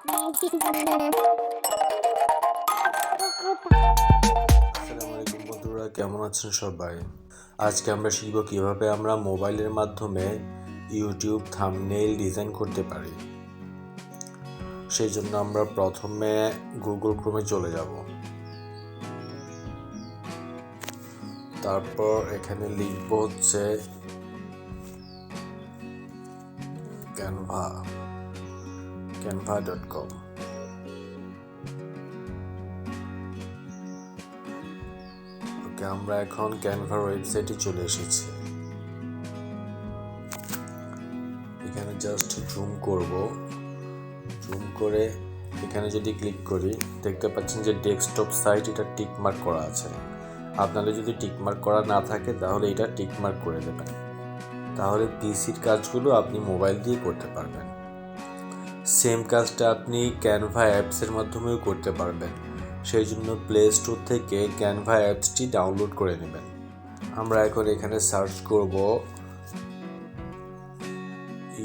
আসসালামু আলাইকুম বন্ধুরা, কেমন আছেন সবাই? আজকে আমরা শিখব কিভাবে আমরা মোবাইলের মাধ্যমে ইউটিউব থাম্বনেইল ডিজাইন করতে পারি। সেই জন্য আমরা প্রথমে গুগল ক্রোমে চলে যাব। তারপর এখানে লিখব হচ্ছে canva.com। আমরা এখন ক্যানভার ওয়েবসাইটে চলে এসেছি। এখানে জাস্ট জুম করব, জুম করে এখানে যদি ক্লিক করি দেখতে পাচ্ছেন যে ডেস্কটপ সাইট এটা টিক মার্ক করা আছে। আপনাদের যদি টিক মার্ক করা না থাকে তাহলে এটা টিক মার্ক করে দেবেন, তাহলে পিসির কাজগুলো আপনি মোবাইল দিয়ে করতে পারবেন। সেম কাজটা আপনি ক্যানভা অ্যাপসের মাধ্যমেও করতে পারবেন। সেই জন্য প্লে স্টোর থেকে ক্যানভা অ্যাপসটি ডাউনলোড করে নেবেন। আমরা এখন এখানে সার্চ করব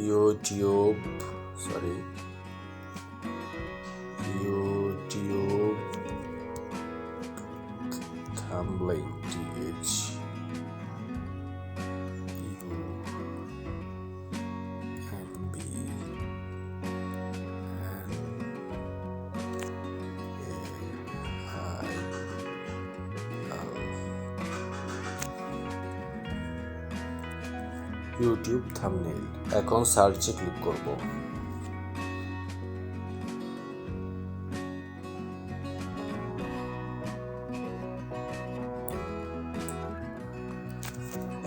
ইউটিউব থাম্বনেইল ইউটিউব থাম্বনেইল। এখন সার্চে ক্লিক করব।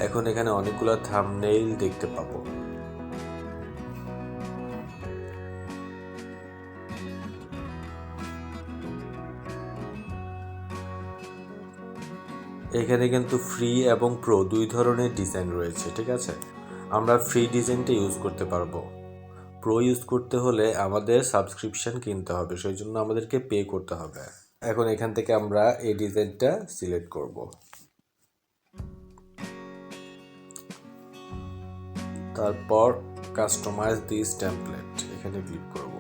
এখন এখানে অনেকগুলো থাম্বনেইল দেখতে পাবো। এখানে কিন্তু ফ্রি এবং প্রো দুই ধরনের ডিজাইন রয়েছে, ঠিক আছে? আমরা ফ্রি ডিজাইনটা ইউজ করতে পারবো। প্রো ইউজ করতে হলে আমাদের সাবস্ক্রিপশন কিনতে হবে, সেই জন্য আমাদেরকে পে করতে হবে। এখন এখান থেকে আমরা এই ডিজাইনটা সিলেক্ট করব। তারপর কাস্টমাইজ দিস টেমপ্লেট এখানে ক্লিক করব।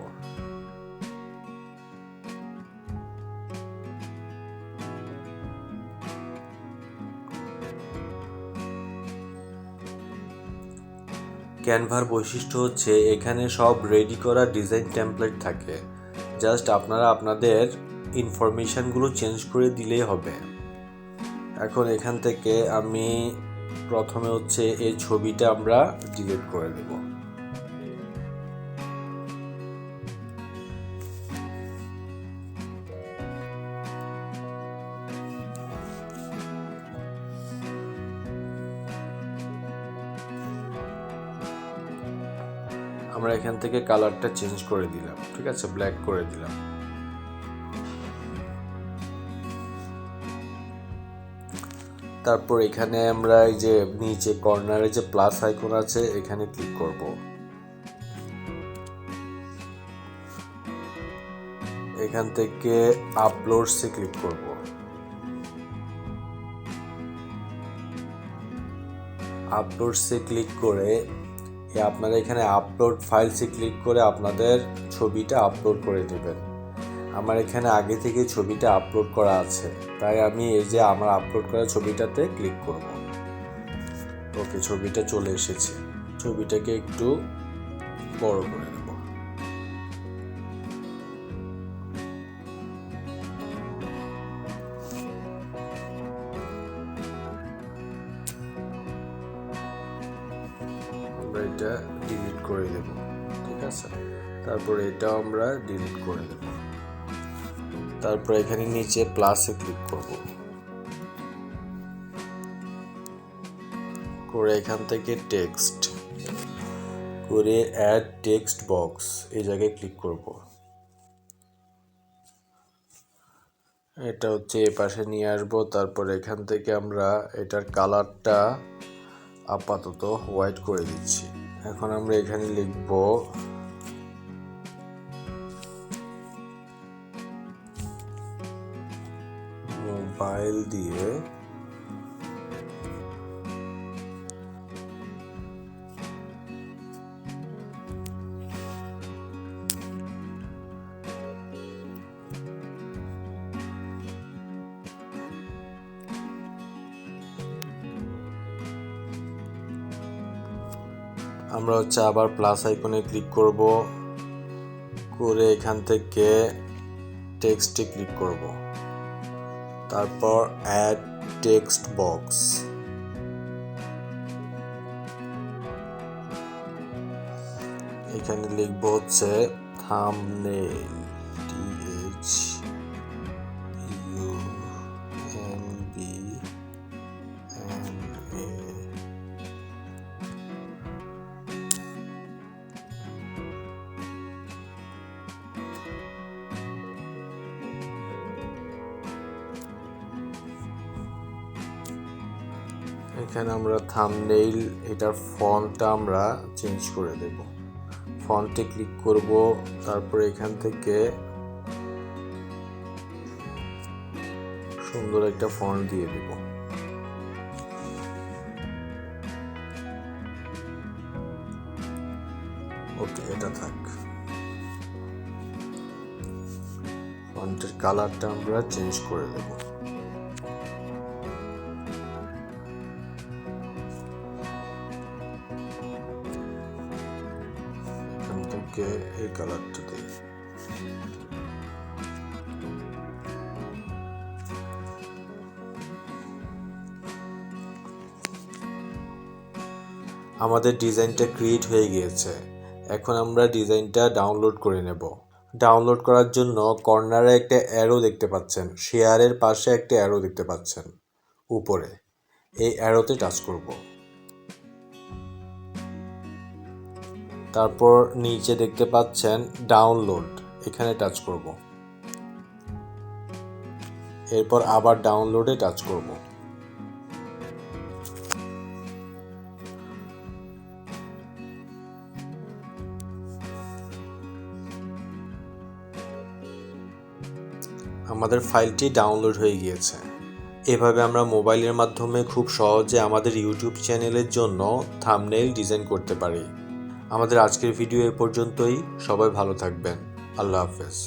ক্যানভার বৈশিষ্ট্য হচ্ছে এখানে সব রেডি করা ডিজাইন টেমপ্লেট থাকে, জাস্ট আপনারা আপনাদের ইনফরমেশনগুলো চেঞ্জ করে দিলেই হবে। এখন এখান থেকে আমি প্রথমে হচ্ছে এই ছবিটা আমরা ডিলিট করে দেব। আমরা এখান থেকে কালারটা চেঞ্জ করে দিলাম, ঠিক আছে, ব্ল্যাক করে দিলাম। তারপর এখানে আমরা এই যে নিচে কর্নারে যে প্লাস আইকন আছে এখানে ক্লিক করব। এখান থেকে আপলোডসে ক্লিক করব। আপলোডসে ক্লিক করে আপনারা এখানে আপলোড ফাইলসে ক্লিক করে আপনাদের ছবিটা আপলোড করে দেবেন। আমার এখানে আগে থেকে ছবিটা আপলোড করা আছে, তাই আমি এই যে আমার আপলোড করা ছবিটাতে ক্লিক করব। ওকে, ছবিটা চলে এসেছে। ছবিটাকে একটু বড় করে নেব। আমরা এটা ডিলিট করে দেব, ঠিক আছে? তারপর এটাও আমরা ডিলিট করে দেব। তারপর এখানে নিচে প্লাসে ক্লিক করব, করে এখান থেকে টেক্সট করে অ্যাড টেক্সট বক্স এই জায়গায় ক্লিক করব। এটা হচ্ছে এ পাশে নিয়ে আসবো। তারপর এখান থেকে আমরা এটার কালারটা আপাতত হোয়াইট করে দিচ্ছি। এখন আমরা এখানে লিখব মোবাইল দিয়ে আমরা আবার প্লাস আইকনে ক্লিক করব, করে এখান থেকে টেক্সটে ক্লিক করব, তারপর অ্যাড টেক্সট বক্স। এখানে লিখব হচ্ছে থাম্বনেইল, এখানে আমরা থাম্বনেইল, এটার ফন্টটা আমরা চেঞ্জ করে দেব। ফন্টে ক্লিক করব, তারপর এখান থেকে সুন্দর একটা ফন্ট দিয়ে দেব। ওকে, এটা থাক। ফন্টের কালারটা আমরা চেঞ্জ করে দেব। এখান থেকে এই কালারটা দিই। আমাদের ডিজাইনটা ক্রিয়েট হয়ে গিয়েছে। এখন আমরা ডিজাইনটা ডাউনলোড করে নেব। ডাউনলোড করার জন্য কর্নারে একটা অ্যারো দেখতে পাচ্ছেন, শেয়ারের পাশে একটা অ্যারো দেখতে পাচ্ছেন উপরে, এই অ্যারোতে টাচ করব। তারপর নিচে দেখতে পাচ্ছেন ডাউনলোড, এখানে টাচ করব। এরপর আবার ডাউনলোডে টাচ করব। আমাদের ফাইলটি ডাউনলোড হয়ে গিয়েছে। এভাবে আমরা মোবাইলের মাধ্যমে খুব সহজে আমাদের ইউটিউব চ্যানেলের জন্য থাম্বনেইল ডিজাইন করতে পারি। আমাদের আজকের ভিডিও এ পর্যন্তই। সবাই ভালো থাকবেন। আল্লাহ হাফেজ।